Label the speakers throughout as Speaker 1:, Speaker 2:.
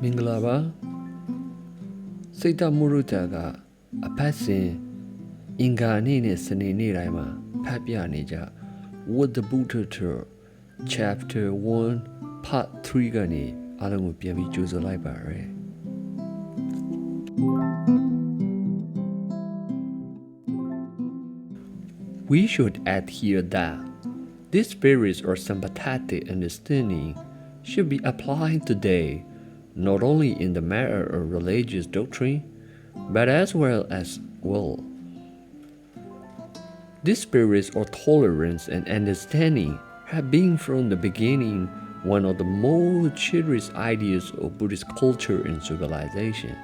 Speaker 1: မင်္ဂလာပါစိတ်တမှုရုတာကအဖတ်စဉ်အင်္ဂါနေ့နဲ့စနေနေ့တိုင်းမှာဖတ်ပြနေကြ What the Buddha Taught Chapter 1 Part 3ကနေအားလုံးကိုပြန်ပြီးကြိုဆိုလိုက်ပါရယ် We should add here that this spirit or sympathetic understanding should be applied today not only in the matter of religious doctrine, but as well as will. This spirit or tolerance and understanding have been from the beginning one of the most cherished ideas of Buddhist culture and civilization.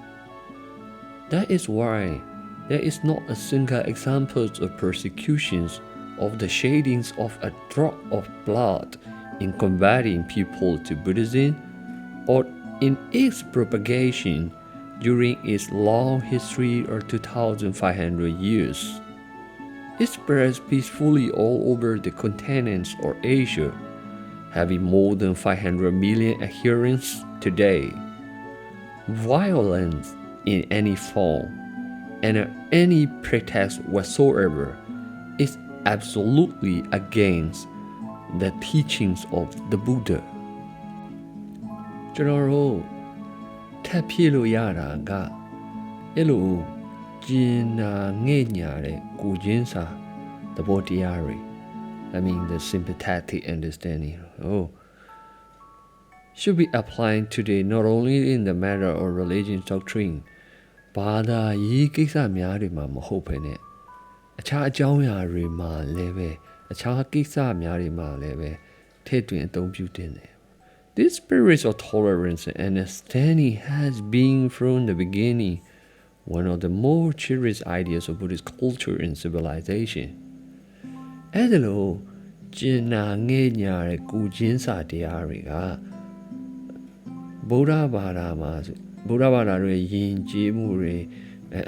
Speaker 1: That is why there is not a single example of persecutions of the sheddings of a drop of blood in converting people to Buddhism or in its propagation during its long history of 2,500 years. It spreads peacefully all over the continents of Asia, having more than 500 million adherents today. Violence in any form and any pretext whatsoever is absolutely against the teachings of the Buddha. ကျွန်တော်တို့ထပ်ဖြည့်လို့ရတာကအဲ့လိုကျင်နာငဲ့ညာတဲ့ကိုချင်းစာသဘောတရားတွေ I mean the sympathetic understanding should be applied today not only in the matter of religious doctrine ဘာသာရေးကိစ္စများတွေမှာမဟုတ်ဘဲနဲ့အခြားအကြောင်းအရာတွေမှာလည်းပဲအခြားကိစ္စများတွေမှာလည်းပဲထည့်သွင်းအသုံးပြုတင်တယ်This spirit of tolerance and understanding has been from the beginning one of the most cherished ideas of Buddhist culture and civilization. အဲ့ဒါလို့ကျင်နာငဲ့ညာတဲ့ကိုချင်းစာတရားတွေကဗုဒ္ဓဘာသာတွေယဉ်ကျေးမှုတွေ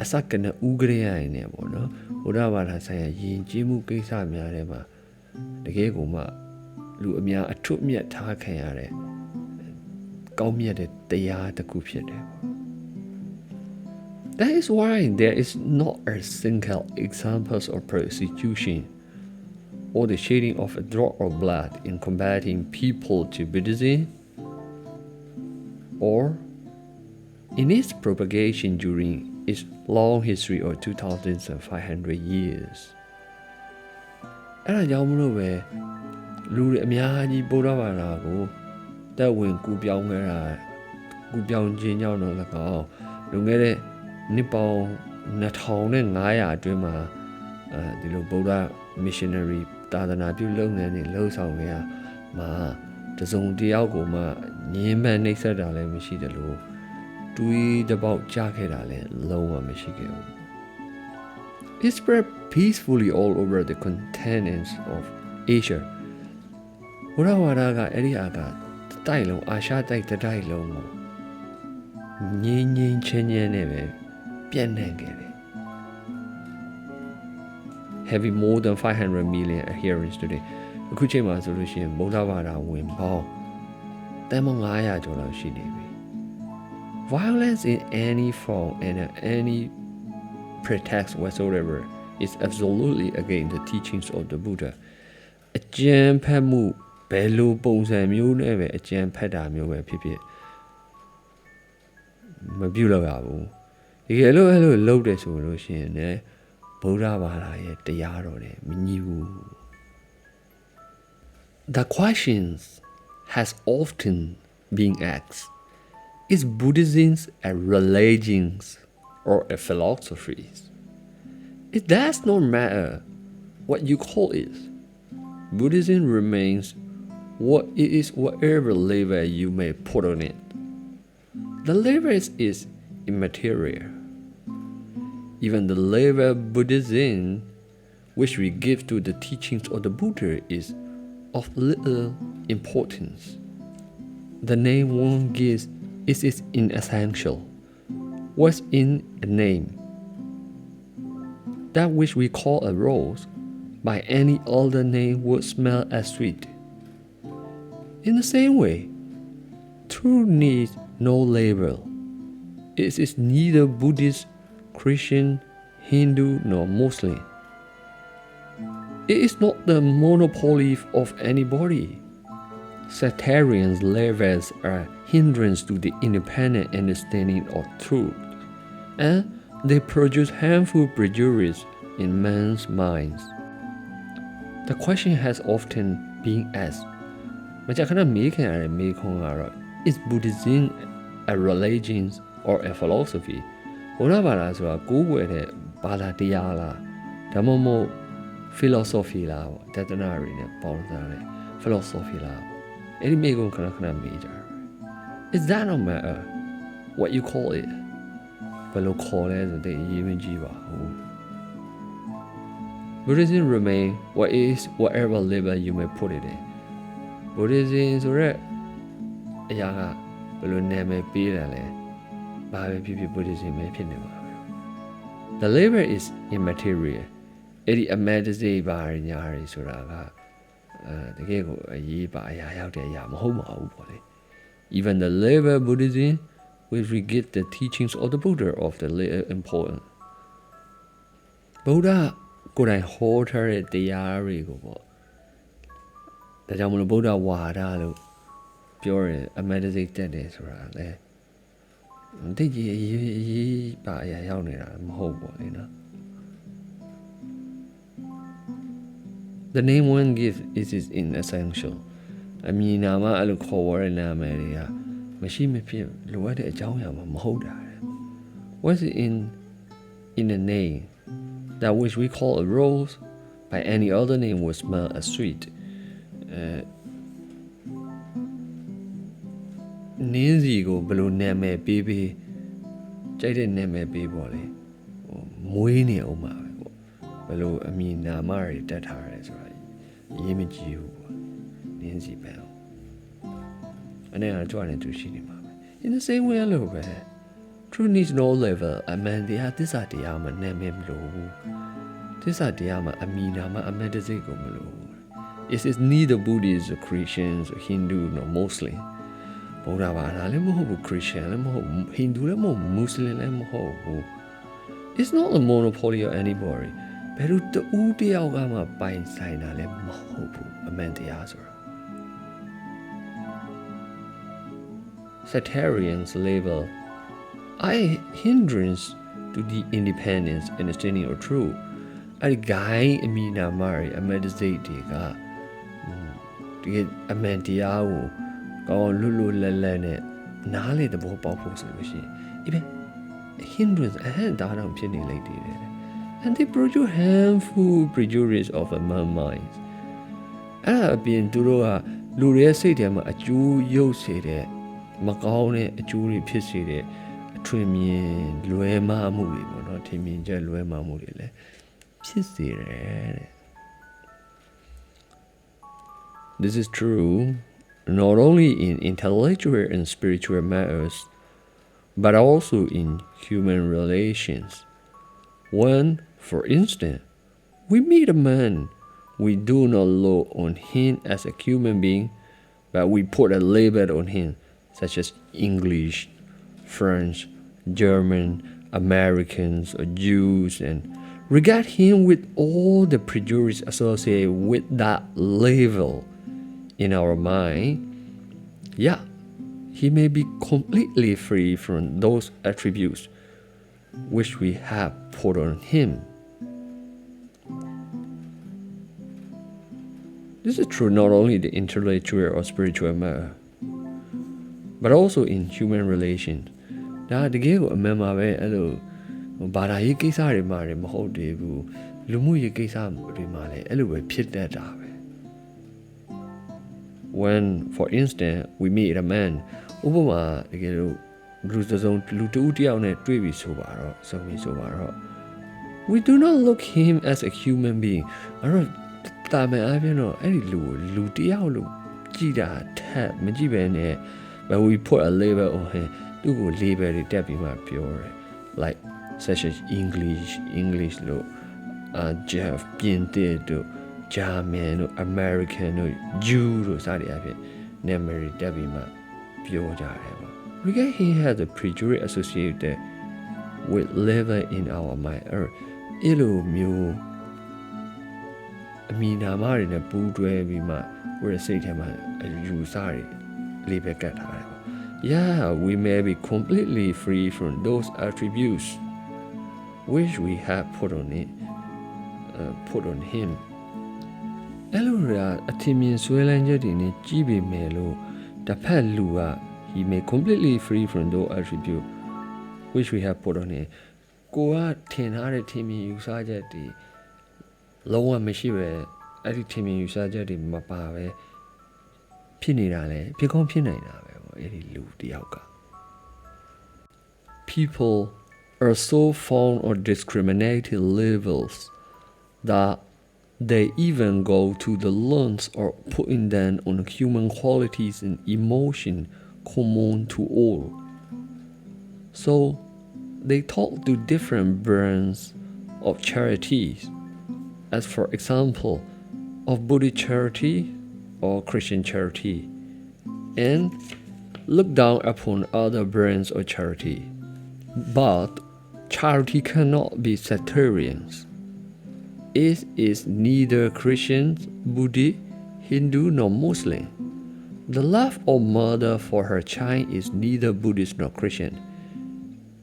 Speaker 1: အစကနဦးကြရရင်ねပေါ့နော်ဗုဒ္ဓဘာသာဆိုင်ရာယဉ်ကျေးမှုကိစ္စများထဲမှာတကယ်ကိုမှလူအများအထွတ်မြတ်ထားခံရတဲ့ကောင်းမြတ်တဲ့တရားတစ်ခုဖြစ်တယ် That is why there is not a single example of persecution or the shedding of a drop of blood in combating people to Buddhism or in its propagation during its long history of 2,500 years. အဲ့ဒါကြောင့်မလို့ပဲလူတွေအများကြီးဗုဒ္ဓဘာသာကိုတက်ဝင်ကူပြောင်းခဲ့တာကူပြောင်းခြင်းကြောင့်တော့၎င်းလွန်ခဲ့တဲ့နှစ်ပေါင်း2500အတွင်းမှာဒီလိုဗုဒ္ဓ missionary သာသနာပြုလုပ်ငန်းတွေလှုပ်ဆောင်ခဲ့ရမှာတစုံတယောက်ကိုမှညှဉ်းပန်းနှိပ်စက်တာလည်းမရှိတယ်လို့တွေးတပေါက်ကြားခဲ့တာလည်းလုံးဝမရှိခဲ့ဘူး It spread peacefully all over the continents of Asia ဘုရားဝါဒကအဲ့ဒီအာကတိုက်လုံးအာရှတိုက်တိုက်လုံးကိုငြိမ်းငြိမ်းချမ်းချမ်းနဲ့ပဲပြန့်နှံ့ခဲ့တယ် Having more than 500 million adherents today အခုချိန်မှာဆိုလို့ရှိရင်ဗုဒ္ဓဘာသာဝင်ပေါင်းတန်ပေါင်း900ကျော်လောက်ရှိနေပြီ Violence in any form and any pretext whatsoever is absolutely against the teachings of the Buddha အကျဉ်းဖတ်မှုဘယ်လိုပုံစံမျိုးနဲ့ပဲအကျဉ်းဖတ်တာမျိုးပဲဖြစ်ဖြစ်မပြုလုပ်ရဘူးဒီလိုလုပ်တယ်ဆိုလို့ရှိရင်လည်းဗုဒ္ဓဘာသာရဲ့တရားတော်တွေမညီဘူး The questions has often been asked is Buddhism a religion or a philosophy? It does not matter what you call it. Buddhism remains what it is whatever label you may put on it. The label is immaterial. Even the label Buddhism, which we give to the teachings of the Buddha, is of little importance. The name one gives is inessential. What's in a name? That which we call a rose, by any other name would smell as sweet. In the same way, true need no label. It is neither Buddhist, Christian, Hindu, nor Muslim. It is not the monopoly of anybody. Sectarian labels are hindrance to the independent understanding of truth, and they produce harmful prejudice in men's minds. The question has often been asked, is Buddhism a religion or a philosophy? Philosophy philosophy is that no matter what you call it? Buddhism remains what is whatever label you may put it in. Buddhism so that the label is immaterial. Even the label Buddhism will regard the teachings of the Buddha of the little important. Buddha could I hold her at the Yarigo? The Jamuna Buddha Wada pure a meditate is rather. Did ye buy a young? The name one gives is inessential. I mean, Nama look forward in America. Machine appear, lower the Jawya. What's it in the name? That which we call a rose, by any other name would smell as sweet. Ninzi go below Name baby, Jade Name baby, Moini Oma. Below, I mean, Namari, that her is right. Image you, Nancy Bell. And then I joined into cinema. In the same way, a little bit. True needs no level, a man, they had this idea, my name him low. This idea, I mean, I'm a metaphysical below. It is neither Buddhists or Christians or Hindu nor Muslim. Buddha, Christian, Hindu, Muslim, it's not a monopoly of anybody. Pero the Udiagama by Sina le Mahobu, a Mantiazra. Sectarians label a hindrance to the independence and understanding of truth. A guy Amina Mari, a meditativa, a Mantiao, go Lulu Lelene, Nale the Bobo solution. Even a hindrance and Dada Penny lady. And they produce harmful prejudice of the man's minds. Being Dura, Luria said them a Jew, yo said it, Macone, a Jury pissy, a Trimian, Luema Muli, or not Timin, Luema Muli. This is true not only in intellectual and spiritual matters, but also in human relations. When, for instance, we meet a man, we do not look on him as a human being, but we put a label on him, such as English, French, German, Americans, or Jews, and regard him with all the prejudice associated with that label in our mind. Yeah, he may be completely free from those attributes which we have put on him. This is true not only in the intellectual or spiritual matter, but also in human relations. Da the gay a member hello, Bada Yikisa Mari Mahodebu, Lumu Yikisa Rimale, Elue Pit that. When, for instance, we meet a man, Obama, we do not look him as a human being. But we put a label on him. You go label it that be my pure, like such as English lo, Jeff, Pinto, German, American, Jew, Saudi Arabia, never that be my pure. Regret he has a prejudice associated with living in our mind. Ilo mu Amina Marina Budwe Bima, where say him you sorry, leave a cat. Yeah, we may be completely free from those attributes which we have put on him. Elora Atimian Swelanja in a GB melo, the Palua, he may completely free from those attributes which we have put on him. Go out 10 Timmy Usajati. Lower Meshive, Timmy Usajati Mapave, Pinirale, Picon Pinina, People are so fond of discriminating labels that they even go to the lengths of putting them on human qualities and emotion common to all. So they talk to different brands of charities, as for example, of Buddhist charity or Christian charity, and look down upon other brands of charity. But charity cannot be sectarians. It is neither Christian, Buddhist, Hindu nor Muslim. The love of mother for her child is neither Buddhist nor Christian.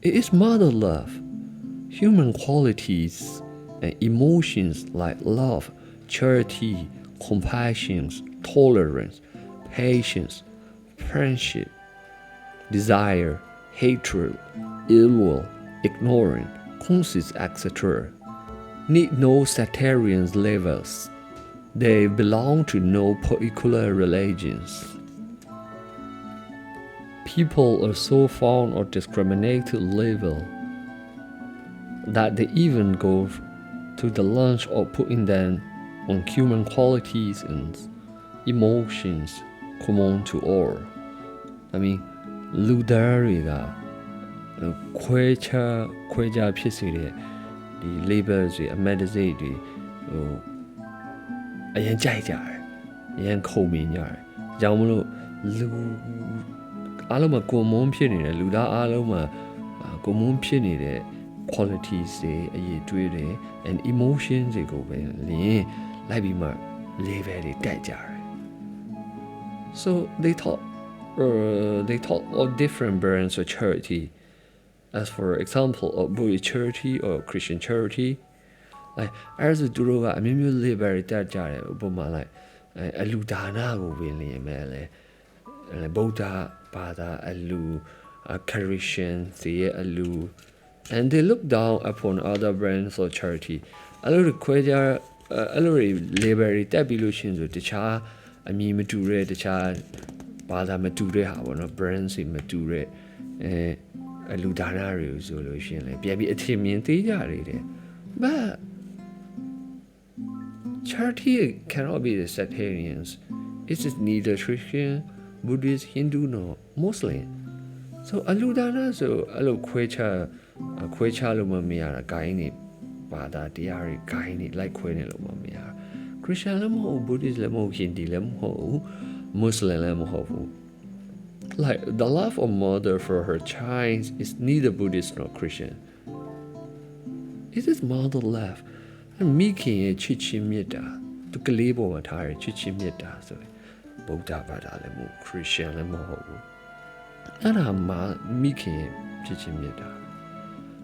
Speaker 1: It is mother love. Human qualities and emotions like love, charity, compassion, tolerance, patience, friendship, desire, hatred, ill will, ignorance, conceit, etc. need no sectarian labels. They belong to no particular religions. People are so fond of discriminating labels that they even go to the length of putting them on human qualities and emotions common to all. I mean, Ludariga, Quecha Pisiri, the labels, the meditate, a yan jaijar, yan cominar, Jamulo Aloma Gomon Pinire, Luda Aloma Gomon Pinire, qualities a ye and emotions they go in, Labima, Leveri Dajar. So they talk of different brands of charity, as for example of Buddhist charity or Christian charity. Like as a Duroga, I mean you live very Dajar, Obama like a Ludana go William Mele, and Boda, Bada, Alu, a Christian, the Alu, and they look down upon other brands of charity. Alu Quaja, Alu Liberty Debilutions of the Cha, I mean Mature, the Cha. Bada Mature have one of brands in Mature, a Ludanario solution, like Baby a Timian Tijari. But charity cannot be the sectarians. It is neither Christian, Buddhist, Hindu, nor Muslim. So Aludana, so Alu Quecha Lumamia, Gaini, Bada Diari, Gaini, like Quene Lumamia. Christian Lemo, Buddhist Lemo, Hindi Lemo. Muslim like the love of mother for her child is neither Buddhist nor Christian. It is mother love, and making a chichimita to Kalebo attire chichimita, so Buddha Badalemo, Christian Lemo, and I'm making chichimita.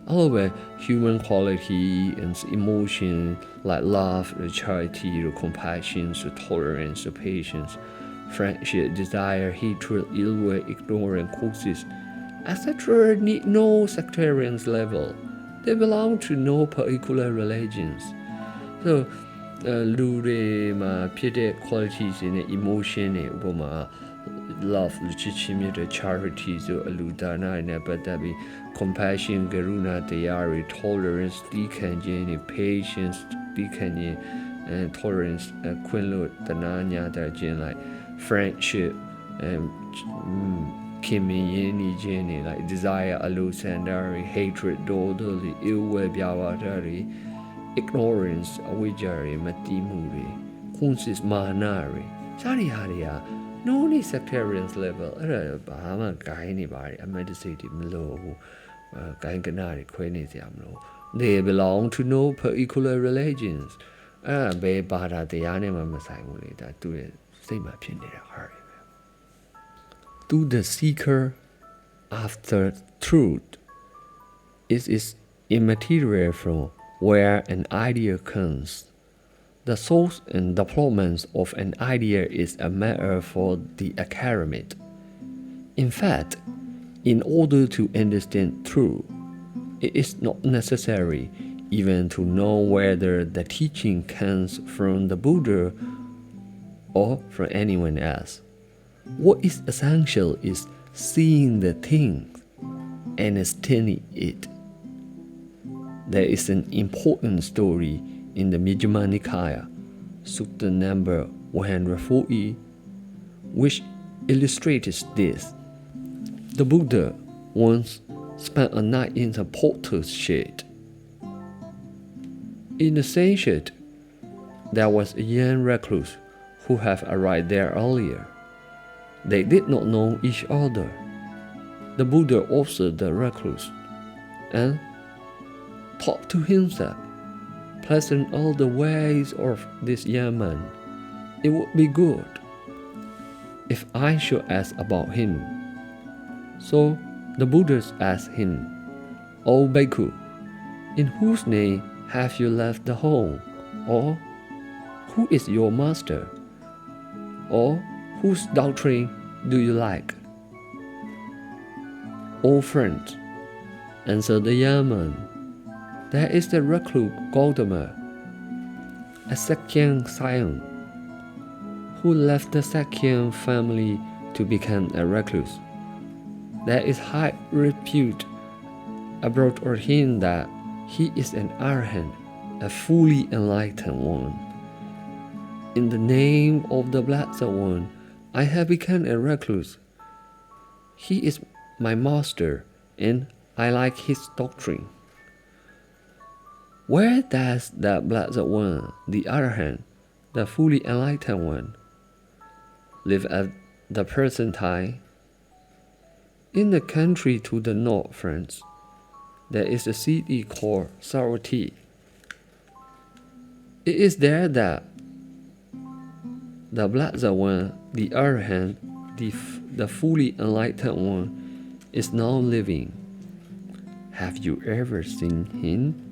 Speaker 1: All of human quality and emotion like love, charity, compassion, tolerance, patience, friendship, desire, hatred, ill will, ignorance, causes, etc. need no sectarian level. They belong to no particular religions. So, Lure ma pide qualities in emotion, Obama, love, legitimate charity, so Aludana, Nebadabi, compassion, Garuna, Dayari, tolerance, dekanjani, patience, dekanye, and tolerance, Quinlo, Dananya, Darjin, like friendship, Kimi, Jenny, like desire, Alusandari, hatred, dodoli, ill will, Biawadari, ignorance, Awijari, Matimuri, Kunsis Mahanari, Shariharia, no need sectarian level အဲ့ဒါဘာမှဂိုင်းနေပါတယ် amedicate တွေမလို့ဘူးဂိုင်းကနာတွေခွဲနေစရာမလို့ they belong to no particular religions အဲ့ဒါဘယ်ဘာသာတရားနဲ့မှမဆိုင်ဘူးလေဒါသူ့ရဲ့စိတ်မှာဖြစ်နေတာဟာတွေပဲ to the seeker after truth it is immaterial from where an idea comes. The source and deployment of an idea is a matter for the academic. In fact, in order to understand truth, it is not necessary even to know whether the teaching comes from the Buddha or from anyone else. What is essential is seeing the thing and understanding it. There is an important story in the Majjhima Nikaya, Sutta number 140, which illustrates this. The Buddha once spent a night in a potter's shed. In the same shed, there was a young recluse who had arrived there earlier. They did not know each other. The Buddha observed the recluse and thought to himself, pleasant all the ways of this young man, it would be good if I should ask about him. So the Buddha asked him, O Bhikkhu, in whose name have you left the home? Or who is your master? Or whose doctrine do you like? O friend, answered the young man, there is the recluse Gautama, a Sakyan scion, who left the Sakyan family to become a recluse. There is high repute about him that he is an arahant, a fully enlightened one. In the name of the Blessed One, I have become a recluse. He is my master, and I like his doctrine. Where does the Blessed One, the Arahant, the fully enlightened one, live at the present time? In the country to the north, friends, there is a city called Savatthi. It is there that the Blessed One, the Arahant, the fully enlightened one, is now living. Have you ever seen him?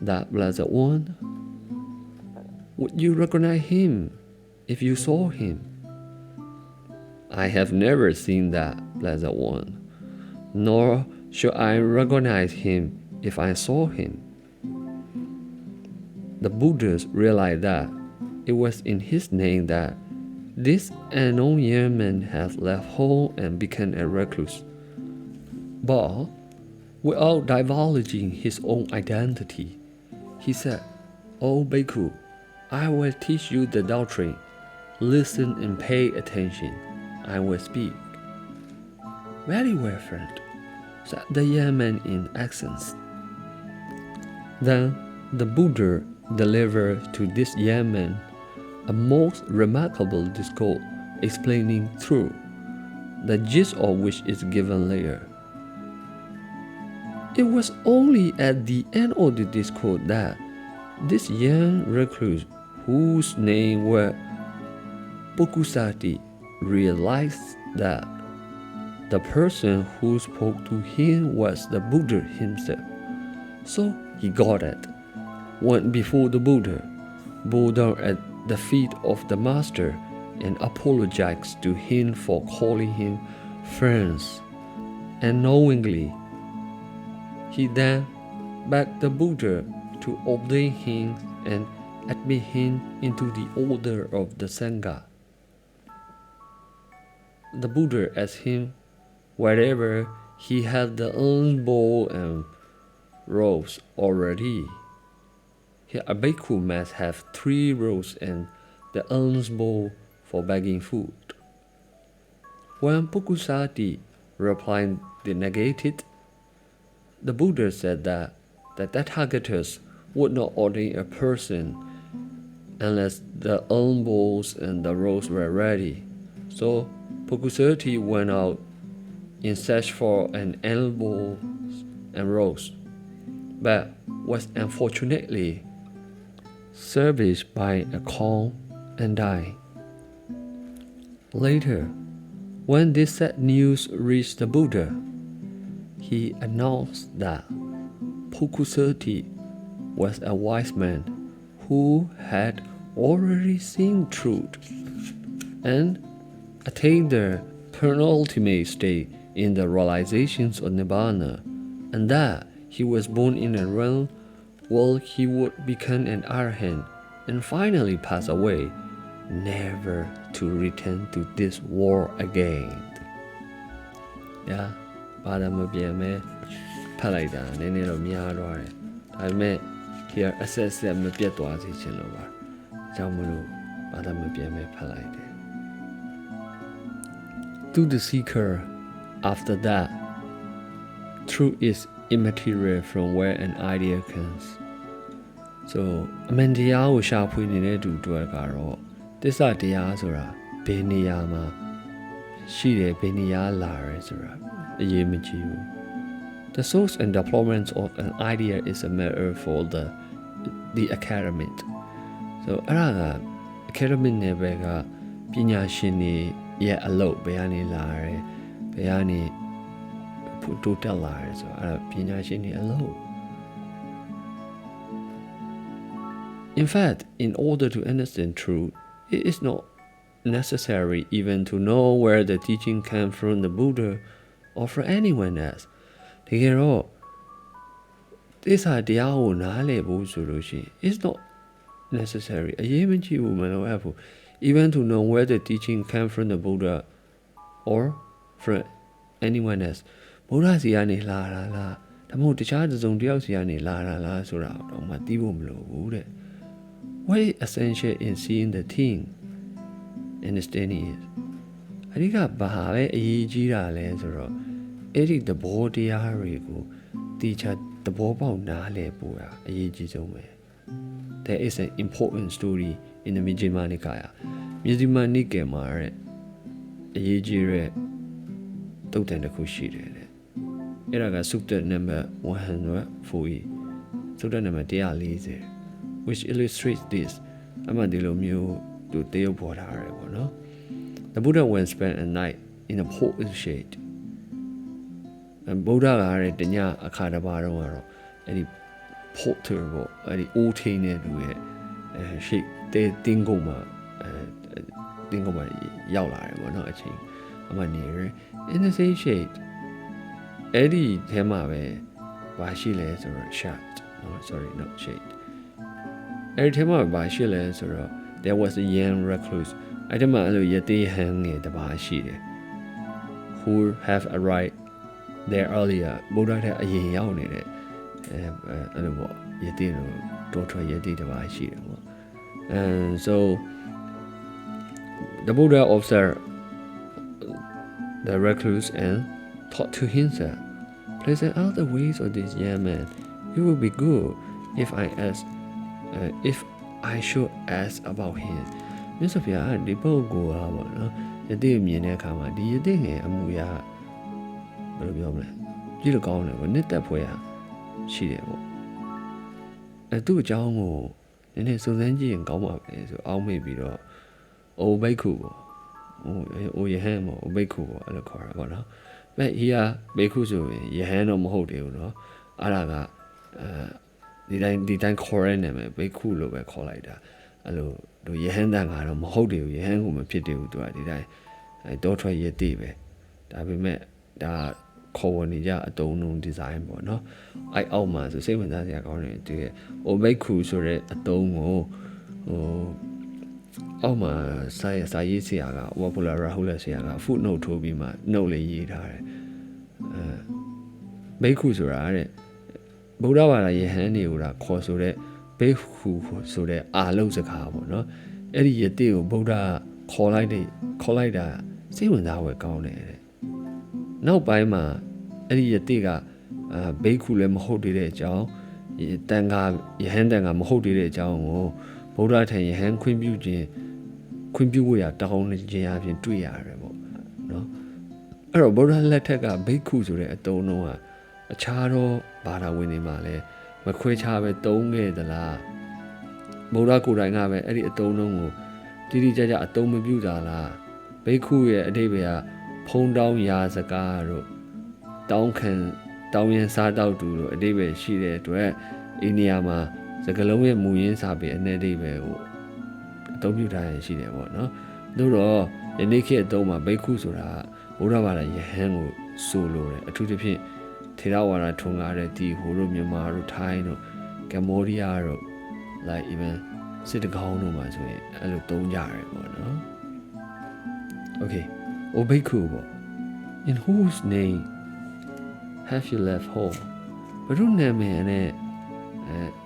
Speaker 1: That Blessed One? Would you recognize him if you saw him? I have never seen that Blessed One, nor should I recognize him if I saw him. The Buddhas realized that it was in his name that this unknown young man has left home and become a recluse. But without divulging his own identity, he said, O Bhikkhu, I will teach you the doctrine. Listen and pay attention. I will speak. Very well, friend, said the young man in accents. Then the Buddha delivered to this young man a most remarkable discourse explaining truth, the gist of which is given later. It was only at the end of the discourse that this young recluse, whose name was Pukusati, realized that the person who spoke to him was the Buddha himself. So he got it, went before the Buddha, bowed down at the feet of the master, and apologized to him for calling him friends. And knowingly, he then begged the Buddha to ordain him and admit him into the order of the Sangha. The Buddha asked him whether he had the alms bowl and robes already. Here a bhikkhu must have 3 robes and the alms bowl for begging food. When Pukusati replied the negative, the Buddha said that the Tathagatas would not ordain a person unless the alms bowls and the robes were ready. So Pukusati went out in search for an animal and rose, but was unfortunately serviced by a calm and died. Later, when this sad news reached the Buddha, he announced that Pukusati was a wise man who had already seen truth and attained the penultimate state in the realizations of Nibbana, and that he was born in a realm where he would become an arahant and finally pass away, never to return to this world again. Yeah, ဘာသာမပြန်မဲဖတ်လိုက်တာနည်းနည်းတော့များသွားတယ်။ဒါပေမဲ့ဒီအဆက်ဆက်မပြတ်သွားစေချင်လို့ပါ။ကြောင့်မလို့ဘာသာမပြန်မဲဖတ်လိုက်တယ်။ To the seeker, after that, truth is immaterial from where an idea comes. So အမှန်တရားကိုရှာဖွေနေတဲ့သူတွေကတော့သစ္စာတရားဆိုတာဘယ်နေရာမှာရှိတယ်ဘယ်နေရာလာရဲဆိုတာအရေးမကြီးဘူး The source and deployment of an idea is a matter for the academic. So အဲ့ဒါက academic နယ်ပယ်ကပညာရှင်တွေရဲ့အလုပ်ဘယ်ကနေလာရဲဘယ်ကနေတိုးတက်လာရဲဆိုအဲ့ဒါပညာရှင်တွေအလုပ် In fact, in order to understand truth, it is not necessary even to know where the teaching came from the Buddha or from anyone else. တကယ်တော့သစ္စာတရားကိုနားလည်ဖို့ဆိုလို့ရှိရင် it's not necessary အရေးမကြီးဘူးမလို့အပ်ဘူး even to know where the teaching came from the Buddha or from anyone else ဘုရားစီကနေလာတာလားဒါမှမဟုတ်တခြားတစ်စုံတစ်ယောက်စီကနေလာတာလားဆိုတာတော့မှသိဖို့မလိုဘူးတဲ့ What is essential in seeing the thing understanding is အဓိကဘာပဲအရေးကြီးတာလဲဆိုတော့အဲ့ဒီသဘောတရားတွေကိုတိကျသဘောပေါက်နားလည်ဖို့အရေးကြီးဆုံးပဲ There is an important story in the Majjhima Nikaya. Majjhima Nikaya မှာအရေးကြီးတဲ့တုတ်တန်တစ်ခုရှိတယ်တဲ့အဲ့ဒါကစုတ္တနံပါတ်140စုတ္တနံပါတ်140 which illustrates this အမှန်ဒီလိုမျိုးသူတရုပ်ပေါ်ထားရတယ်ပေါ့နော် The Buddha once spent a night in a potent shade and Buddha ကလည်းတညအခါတစ်ပါးတော့ကတော့အဲ့ဒီ porter ပေါ့အဲ့ဒီအိုးထင်းနေသူရဲ့ရှိတင်းကုန်မှာတင်းကုန်မှာရောက်လာတယ်ပေါ့နော်အချိန်အမှနေရ in the same shade အဲ့ဒီထဲမှာပဲဘာရှိလဲဆိုတော့ shade no sorry not shade အဲ့ဒီထဲမှာဘာရှိလဲဆိုတော့ there was a young recluse အဲ့ဒီမှာအဲ့လိုယတိဟန်ငယ်တစ်ပါးရှိတယ် who have arrived there earlier ဘုရားတဲ့အရင်ရောက်နေတဲ့အဲ့လိုပေါ့ယတိတော့ထွက်ယတိတစ်ပါးရှိတယ်ပေါ့ and so the Buddha observed the recluse and thought to himself pleasant are the ways of this young man it would be good if I should ask about him မြတ်စွာဘုရားဒီပုဂ္ဂိုလ်ဟာပေါ့နော်ယတိမြင်တဲ့အခါမှာဒီယတိငယ်အမှုရာဘယ်လိုပြောမလဲကြည့်လို့ကောင်းတယ်ပေါ့နှစ်သက်ဖွယ်ရှိတယ်ပေါ့သူ့အကြောင်းကိုနည်းနည်းစုံစမ်းကြည့်ရင်ကောင်းပါပဲဆိုအောင်းမေ့ပြီးတော့အိုဘိက္ခုပေါ့အိုယဟန်ပေါ့အိုဘိက္ခုပေါ့အဲ့လိုခေါ်တာပေါ့နော်မဲ့ဟီယာဘိက္ခုဆိုရင်ယဟန်တော့မဟုတ်သေးဘူးနော်အဲ့ဒါကဒီတိုင်းခေါ်ရနေမယ်ဘိက္ခုလို့ပဲခေါ်လိုက်တာအဲ့လိုတို့ယဟန်တန်ကတော့မဟုတ်သေးဘူးယဟန်ကမဖြစ်သေးဘူးသူကဒီတိုင်းတောထွက်ရတိပဲဒါပေမဲ့ဒါခေါ်ဝင်နေကြအတုံးလုံးဒီဇိုင်းပေါ့နော်အဲ့အောက်မှာဆိုစိတ်ဝင်စားစရာကောင်းတယ်ဒီအိုဘိက္ခုဆိုတဲ့အတုံးကိုအောက်မှာစာရေးဆရာကဝပူလာရာဟုလာဆရာက footnote ထိုးပြီးမှ note လေးရေးထားတယ်ဘိက္ခုဆိုတာတဲ့ဗုဒ္ဓဘာသာယဟန်တွေကိုခေါ်ဆိုတဲ့ဘိက္ခုဆိုတဲ့အာလုစကားပေါ့နော်အဲ့ဒီယတိကိုဗုဒ္ဓခေါ်လိုက်တာစိတ်ဝင်စားဝယ်ကောင်းတယ်တဲ့နောက်ပိုင်းမှာအဲ့ဒီယတိကဘိက္ခုလည်းမဟုတ်သေးတဲ့အကြောင်းတန်ခါယဟန်တန်ခါမဟုတ်သေးတဲ့အကြောင်းကိုဗုဒ္ဓထံယဟန်ခွင့်ပြုခြင်း ခွင့်ပြုဖို့ရတောင်းနေခြင်းအပြင်တွေ့ရတယ်ပေါ့နော်အဲ့တော့ဗုဒ္ဓလက်ထက်ကဘိက္ခုဆိုတဲ့အတုံးလုံးကအခြားသောဘာသာဝင်တွေမှာလည်းမခွဲခြားပဲတုံးခဲ့သလားဗုဒ္ဓကိုယ်တိုင်ကပဲအဲ့ဒီအတုံးလုံးကိုတိတိကျကျအတုံးမပြုတာလားဘိက္ခုရဲ့အဓိပ္ပာယ်ကဖုံးတောင်းရာစကားတို့တောင်းခံတောင်းရင်စားတောက်တူတို့အဓိပ္ပာယ်ရှိတဲ့အတွက်အိန္ဒိယမှာစကားလုံးရဲ့မူရင်းစာပေအ내အဓိပ္ပာယ်ကိုအသုံးပြုထားရရှိတယ်ပေါ့နော်သို့တော့ယနေ့ခေတ်အသုံးမှာဘိက္ခုဆိုတာဘုရားဘာသာယဟန်ကိုဆိုလိုတယ်အထူးသဖြင့်ထေရဝါဒထွန်းကားတဲ့ဒီဟိုတို့မြန်မာတို့ထိုင်းတို့ကမ္ဘောဒီးယားတို့ like even စစ်တကောင်းတို့မှာဆိုရင်အဲ့လိုသုံးကြရတယ်ပေါ့နော် okay အိုဘိက္ခုပေါ့ in whose name have you left home ဘုရားနာမည်နဲ့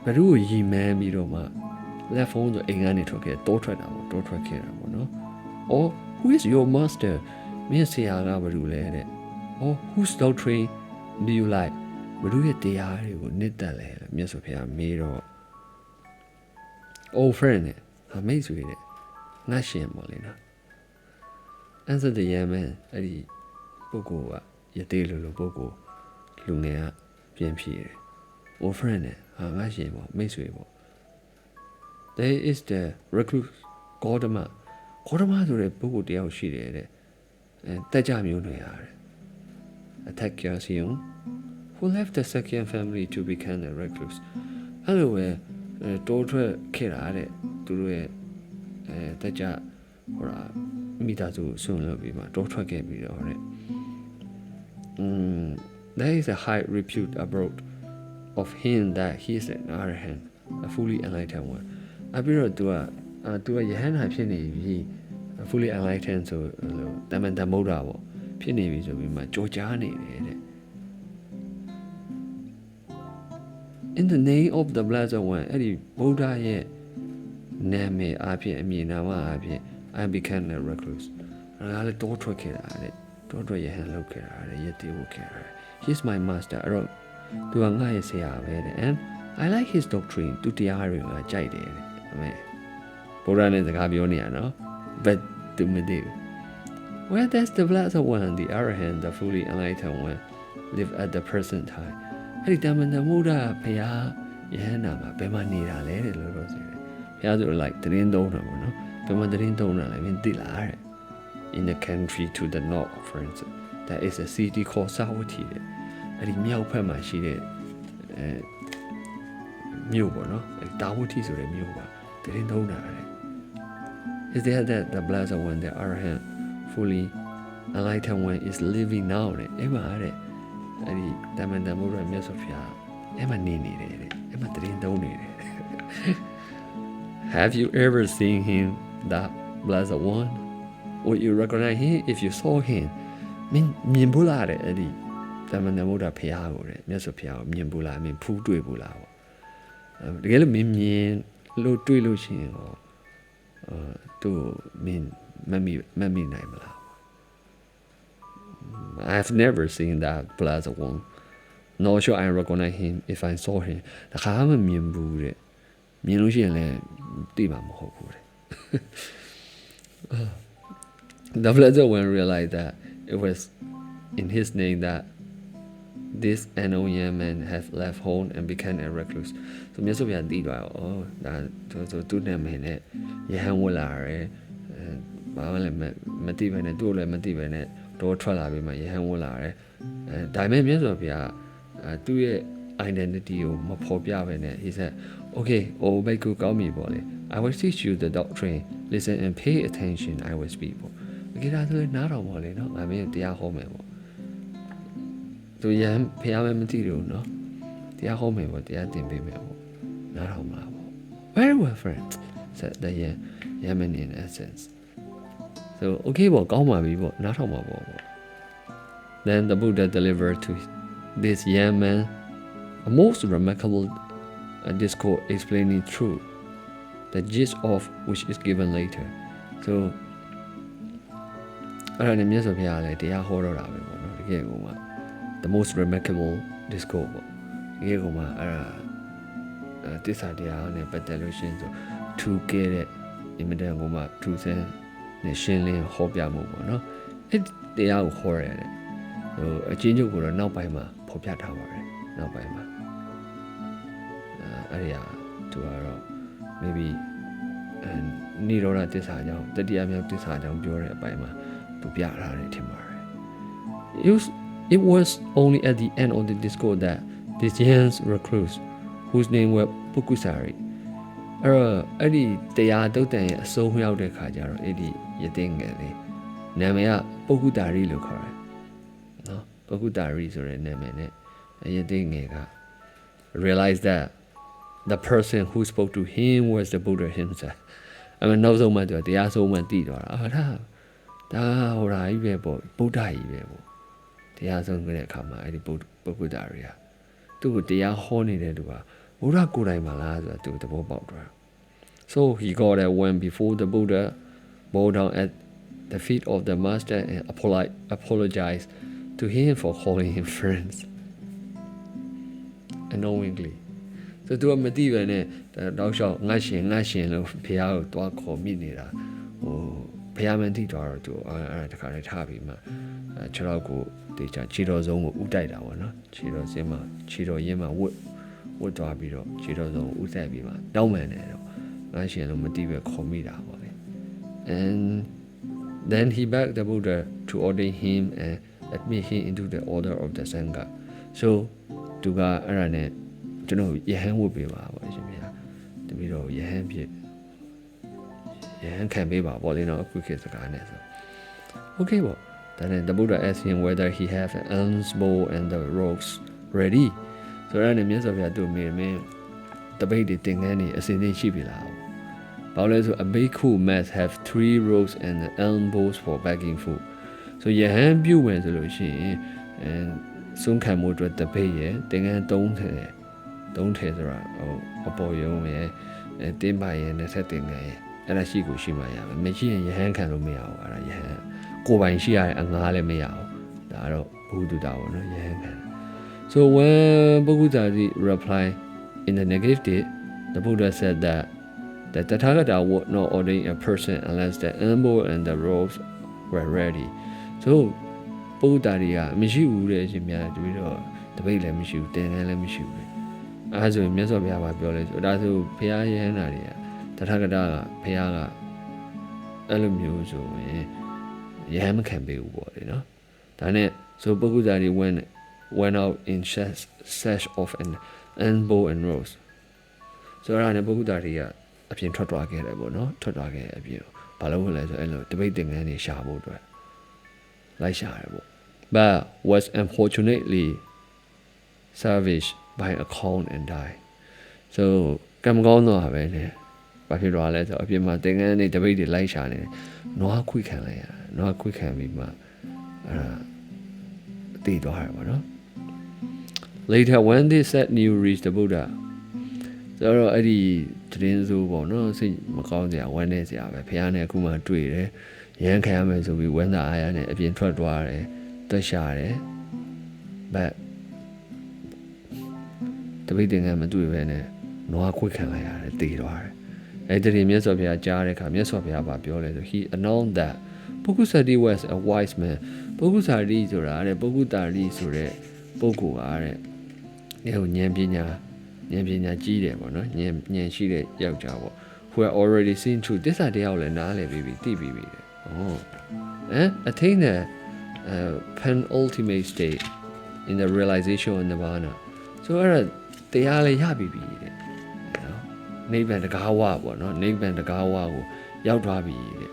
Speaker 1: ဘုရားကိုယီမန်းပြီးတော့မှ left home ဆိုအိမ်ကနေထွက်ခဲ့တောထွက်တာပေါ့တောထွက်ခဲ့တာပေါ့နော် or who is your master မင်းဆရာကဘယ်လိုလဲတဲ့ or whose doctrine do you like ဘယ်လိုရဲ့တရားတွေကိုနှစ်သက်လဲမြတ်စွာဘုရားမေးတော့ old friend နဲ့ဟာမိတ်ဆွေတဲ့ငါရှင်ပေါ့လေနော် answer the yemen အဲ့ဒီပုဂ္ဂိုလ်ကယတိလိုပုဂ္ဂိုလ်လူငယ်ကပြန်ဖြေတယ် old friend နဲ့ဟာငါရှင်ပေါ့မိတ်ဆွေပေါ့ there is the recluse Gautama ဆိုတဲ့ပုဂ္ဂိုလ်တယောက်ရှိတယ်တဲ့တက်ကြမျိုးတွေရတယ် Attackation who left the second family to become a recluse အဲ့လိုပဲတိုးထွက်ခဲ့တာတဲ့သူတို့ရဲ့တက်ကြဟိုမိသားစုဆွန့်လွတ်ပြီးမှတိုးထွက်ခဲ့ပြီးတော့တဲ့ there is a high repute abroad of him that he is an arahant a fully enlightened one အပြီးတော့သူကယဟန်ဟာဖြစ်နေပြီ fully enlightened ဆိုတမန်တမုဒ္ဒရာပေါ့ဖြစ်နေပြီဆိုပြီးမှကြော်ကြားနေတယ်တဲ့ in the name of the blessed one အဲ့ဒီဗုဒ္ဓရဲ့နာမည်အဖြစ်အမည်နာမအဖြစ် I became a recluse အဲ့ဒါလည်းတောထွက်ခဲ့တာတဲ့တောထွက်ယဟန်လုပ်ခဲ့တာတဲ့ယတိဝတ်ခဲ့တာ he's my master အဲ့တော့သူကငါ့ရဲ့ဆရာပဲတဲ့ and I like his doctrine သူတရားတွေကကြိုက်တယ်တဲ့အမေဗုဒ္ဓနဲ့စကားပြောနေရနော် but သူမသိဘူး where does the blessed one the arahant the fully enlightened one live at the present time အဲ့ဒီတမန်တော်မုဒ္ဒဘုရားယဟန္တာမှာဘယ်မှာနေတာလဲတဲ့လို့ပြောဆိုတယ်ဘုရားဆို like တရင်သုံးတာပေါ့နော်ဘယ်မှာတရင်သုံးတာလဲမင်းသိလားတဲ့ in the country to the north for instance there is a city called Savatthi တဲ့အဲ့ဒီမြောက်ဘက်မှာရှိတဲ့မြို့ပေါ့နော်အဲ့တာဝတိဆိုတဲ့မြို့ပါတရင်သုံးတာတဲ့ is there that the blessed one the arahant fully enlightened one is living now တဲ့အဲ့မှာတဲ့အဲ့ဒီတမန်တော်မုဒ္ဒရာမြတ်စွာဘုရားအဲ့မှာနေတယ်တဲ့အဲ့မှာတရင်သုံးနေတယ် Have you ever seen him that blessed one would you recognize him if you saw him မြင်ဘူးလားတဲ့အဲ့ဒီတမန်တော်မုဒ္ဒရာဘုရားကိုတဲ့မြတ်စွာဘုရားကိုမြင်ဘူးလားမင်းဖူးတွေ့ဘူးလားပေါ့တကယ်လို့မင်းမြင်လို့တွေ့လို့ရှိရင်တော့သူမင်းမမိနိုင်မလား I've never seen that blessed one nor sure I recognize him if I saw him တခါမှမြင်ဘူးတဲ့မြင်လို့ရှိရင်လည်းသိမှာမဟုတ်ဘူးတဲ့ The blessed one realized that it was in his name that this unknown man has left home and became a recluse သူမြတ်စွာဘုရားသိသွားတော့ဒါဆိုသူနာမည်နဲ့ယဟန်ဝလာရယ်ဘာမှလည်းမသိပဲနဲ့သူ့လည်းမသိပဲနဲ့တော့ထွက်လာပြီးမှယဟန်ဝလာရယ်ဒါပေမဲ့မြတ်စွာဘုရားသူ့ရဲ့ identity ကိုမဖော်ပြပဲနဲ့ he said okay ဘိက္ခုကောင်းပြီပေါ့လေ I will teach you the doctrine listen and pay attention I will speak ပေါ့ဒီဒါဆိုနားတော်ပေါ့လေနော်ငါမင်းတရားဟောမယ်ပေါ့သူယဟန်ဖះမသိလို့နော်တရားဟောမယ်ပေါ့တရားသင်ပေးမယ်ပေါ့နားတော်မှာပေါ့ very well friend said the Yemen in essence so okay ပေါ့ကောင်းပါပြီပေါ့နားထောင်ပါပေါ့ then the Buddha delivered to this young man a most remarkable discourse explaining truth the gist of which is given later so အဲ့ဒါနဲ့မြတ်စွာဘုရားလည်းတရားဟောတော့တာပဲပေါ့နော်တကယ်ကိုမှ the most remarkable discourse ပေါ့တကယ်ကိုမှအဲ့ဒါတစ္ဆာတရားနဲ့ပတ်သက်လို့ရှင်ဆိုထူခဲ့တဲ့ imident ကိုမှ truth နဲ့ရှင်းလင်းဟောပြမှုပေါ့နော်အဲ့တရားကိုခေါ်ရတယ်ဟိုအချင်းချုပ်ကိုတော့နောက်ပိုင်းမှာဖော်ပြထားပါတယ်နောက်ပိုင်းမှာအဲ့ဒီဟာသူကတော့ maybe နိရောဓသစ္စာကြောင့်တတိယမြောက်သစ္စာကြောင့်ပြောတဲ့အပိုင်းမှာသူပြထားတယ်ထင်ပါတယ် It was only at the end of the discourse that this young recluse whose name was Pukusari အဲ့ဒီတရားတုတ်တန်ရဲ့အဆုံးရောက်တဲ့ခါကျတော့အဲ့ဒီယသိငယ်လေးနာမည်ကပုဂ္ဂုတာရီလို့ခေါ်တယ်နော်ပုဂ္ဂုတာရီဆိုတဲ့နာမည်နဲ့ယသိငယ်က realized that the person who spoke to him was the Buddha himself အဲ့မှာနောက်ဆုံးမှသူတရားဆုံးမှသိတော့ဒါဟိုရာကြီးပဲပေါ့ဗုဒ္ဓကြီးပဲပေါ့တရားဆုံးကြတဲ့အခါမှာအဲ့ဒီပုဂ္ဂုတာရီကသူ့ကိုတရားဟောနေတဲ့သူကဘုရားကိုယ်တိုင်မလားဆိုတာသူသဘောပေါက်သွား So he got that when before the Buddha bowed down at the feet of the master and apologized to him for calling him friends unknowingly so သူကမသိပဲနဲ့တောက်လျှောက်ငါရှင်လို့ဘုရားကိုတွားခေါ်မိနေတာဟိုဘုရားမသိတော့သူအဲ့ဒါတခါလေးထားပြီးမှခြေတော်ကိုတေချာခြေတော်ဆုံးကိုဥတိုက်တာပေါ့နော်ခြေတော်ရင်းမှာဝတ်သွားပြီးတော့ခြေတော်ဆုံးဥဆက်ပြီးမှတောင်းပန်တယ်တော့ငါရှင်လို့မသိပဲခေါ်မိတာပေါ့လေ and then he begged the Buddha to order him and admit him into the order of the Sangha so သူကအဲ့ဒါနဲ့ကျွန်တော်ယဟန်ဝတ်ပေးပါပေါ့ရှင်ဗျာတပီတော့ယဟန်ခံပေးပါပေါ့လေနော်အခုခေတ်စကားနဲ့ဆို okay ပေါ့Then the Buddha asked him whether he had an alms bowl and the ropes ready. So then the Mr. Vyadu made the baby thing any as in Shibila. Paulus a bhikkhu must have 3 ropes and alms bowls for bagging food. So you have you went to Lucy and soon came out with the baby, thing and don't have a boy, and then by and a setting. And I see go Shimaya, machine your hand can me out. ကိုယ်ပိုင်ရှိရတဲ့အငားလည်းမရအောင်ဒါတော့ဘုဒ္ဓတာပေါ့နော်ယဟန်ခံ So when Bhagavata replied in the negative the Buddha said that the Tathagata would not order a person unless the elbow and the ropes were ready So Bhagavata ကမရှိဘူးတဲ့အရှင်များတပည့်တော့တပိတ်လည်းမရှိဘူးတင်လည်းမရှိဘူးအဲဆိုရင်မြတ်စွာဘုရားကပြောလဲဆိုဒါဆိုဘုရားယဟန်နာတွေကတထာဂတကဘုရားကအဲ့လိုမျိုးဆိုရင်Yam can be what, you know. Then so Bhagavata went out in search of an elbow and rose. So around Bhagavata a pin trot rocket, no? Trot rocket, a view. Palo, debating any shabu. Like shabu. But was unfortunately savaged by a cold and died. So come go no have any. But he realized if you might think any debate like shining, no quick can lay. No quick can be my Later, when this sad news reached the Buddha, so Eddie trains over no see Macau when they say, Piano Kuma tree, young camels will be when the iron if you try to the share, but the beating I'm doing no quick can lay a deed or at the Miss of your Jarek, Miss of your Babiola, he announced that. Bhagavata was a wise man. BhagavataဆိုတာBhagavataဆိုတဲ့ပုဂ္ဂိုလ်အားတဲ့ဉာဏ်ပညာကြီးတယ်ပေါ့နော်ဉာဏ်ရှိတဲ့ယောက်ျားပေါ့ who are already seen through သစ္စာတရားကိုလည်းနားလည်ပြီးသိပြီးတယ်attain the penultimate state in the realization of nirvana so အဲ့ဒါတရားလည်းရပြီးတယ်နော်နိဗ္ဗာန်တကားဝပေါ့နော်နိဗ္ဗာန်တကားဝကိုရောက်သွားပြီတဲ့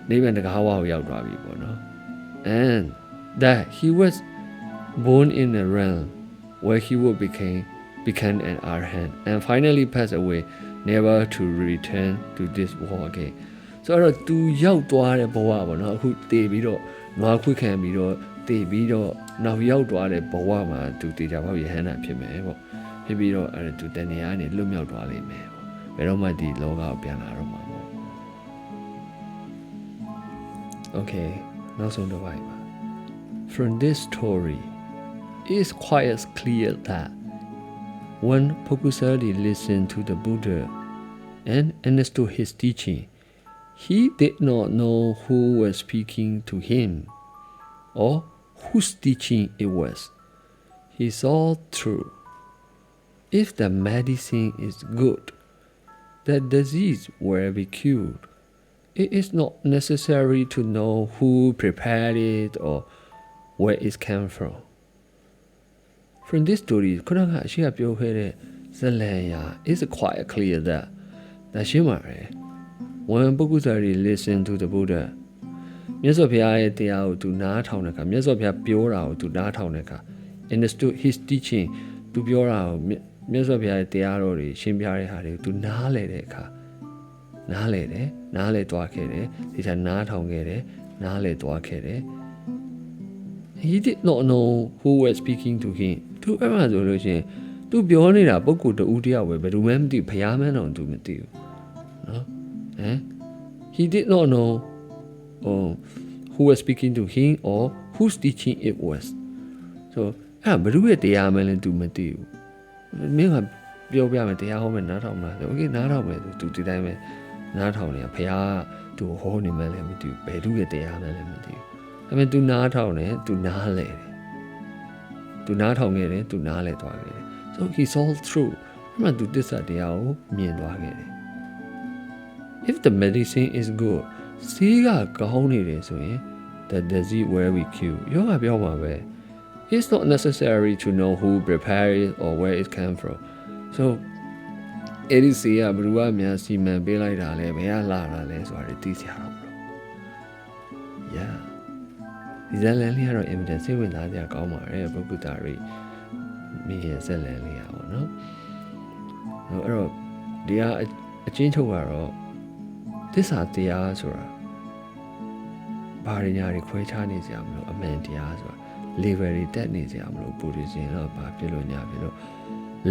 Speaker 1: Nibbana Gawa Yadrabi Bono. And that he was born in a realm where he would become an arhat and finally pass away, never to return to this world again. So to Yaudwa Boa, who they be no quick can be they be now Yaudwa Boama to the Java Hana Pimebo. He be to Daniani Lumio Dwali me. Veroma di Loga Pianaroma. Okay, now so the vibe. From this story, it is quite clear that When Pokusari listened to the Buddha and understood his teaching, he did not know who was speaking to him or whose teaching it was. He saw through. If the medicine is good, the disease will be cured. It is not necessary to know who prepared it or where it came from. From this story, it's quite clear that when Pokusari listened to the Buddha, မြတ်စွာဘုရားရဲ့တရားကိုသူနားထောင်တဲ့အခါမြတ်စွာဘုရားပြောတာကိုသူနားထောင်တဲ့အခါ understood his teaching သူပြောတာကိုမြတ်စွာဘုရားရဲ့တရားတော်တွေရှင်းပြတဲ့ဟာတွေကိုသူနားလည်တဲ့အခါနားလည်သွားခဲ့တယ်ဒီချာနားထောင်ခဲ့တယ်နားလည်သွားခဲ့တယ် He did not know who was speaking to him သူအဲ့မှာဆိုလို့ရှိရင်သူပြောနေတာပုဂ္ဂိုလ်တူတယောက်ပဲဘယ်သူမှမသိဘုရားမန်းတော်သူမသိဘူးနော်He did not know who was speaking to him or whose teaching it was. So, ဘယ်သူရဲ့တရားမှလည်းသူမသိဘူး။မင်းကပြောပြမယ်တရားဟောမယ်နားထောင်မှာ။ Okay နားထောင်မယ်သူဒီတိုင်းပဲနားထောင်နေဘုရားသူဟောနေမှလည်းမသိဘူး။ဘယ်သူရဲ့တရားမှလည်းမသိဘူး။ဒါပေမဲ့သူနားထောင်တယ်သူနားလဲတယ်။သူနားထောင်ခဲ့တယ်သူနားလဲသွားခဲ့တယ်။ So he saw through. အဲ့မှာသူတစ္ဆာတရားကိုမြင်သွားခဲ့တယ်။ If the medicine is good, ဆေးကကောင်းနေတယ်ဆိုရင် the disease will be cured ယောဂပြောမှာပဲ It's not necessary to know who prepared it or where it came from so အဲ့ဒီဆေးကဘယ်သူကများစီမံပေးလိုက်တာလဲဘယ်ကလာတာလဲဆိုတာသိစရာတော့မလို Yeah ဒီဇာတ်လမ်းလေးကတော့ evidence စိတ်ဝင်စားစရာကောင်းပါတယ်ပုဂ္ဂိုလ်သားတွေမိရဲ့ဇာတ်လမ်းလေးอ่ะပေါ့နော်အဲ့တော့ဒီကအချင်းချုပ်ကတော့သစ္စာတရားဆိုတာဘာရညာတွေခွဲခြားနေကြမလို့အမှန်တရားဆိုတာ level တွေတက်နေကြမလို့ Buddhism တော့ဘာဖြစ်လို့ညာဖြစ်လို့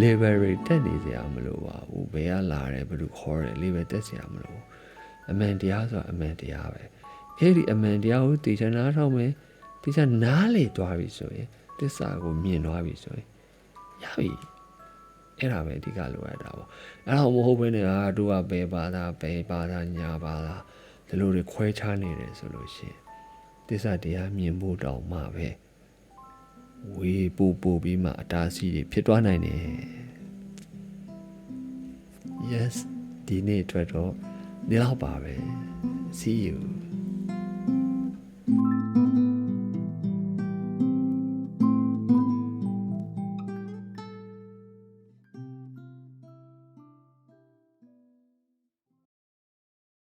Speaker 1: level တွေတက်နေကြမလို့ပါဘူးဘယ်ကလာတယ်ဘယ်သူခေါ်တယ် level တက်ကြမလို့အမှန်တရားဆိုတာအမှန်တရားပဲအဲ့ဒီအမှန်တရားကိုသိချင်နားထောင်မယ်သိချင်နားလေသွားပြီဆိုရင်သစ္စာကိုမြင်သွားပြီဆိုရင်ရပြီအဲ့ဒါပဲအဓိကလိုရတာပေါ့အဲ့ဒါမဟုတ်ဘဲနဲ့တို့ကဘယ်ပါတာညာပါတာဒီလိုတွေခွဲခြားနေတယ်ဆိုလို့ရှိရင်သစ္စာတရားမြင်ဖို့တောင်မှပဲဝေးပို့ပြီးမှအတားအဆီးတွေဖြစ်သွားနိုင်တယ် Yes ဒီနေ့အတွက်တော့ဒီလောက်ပါပဲ See you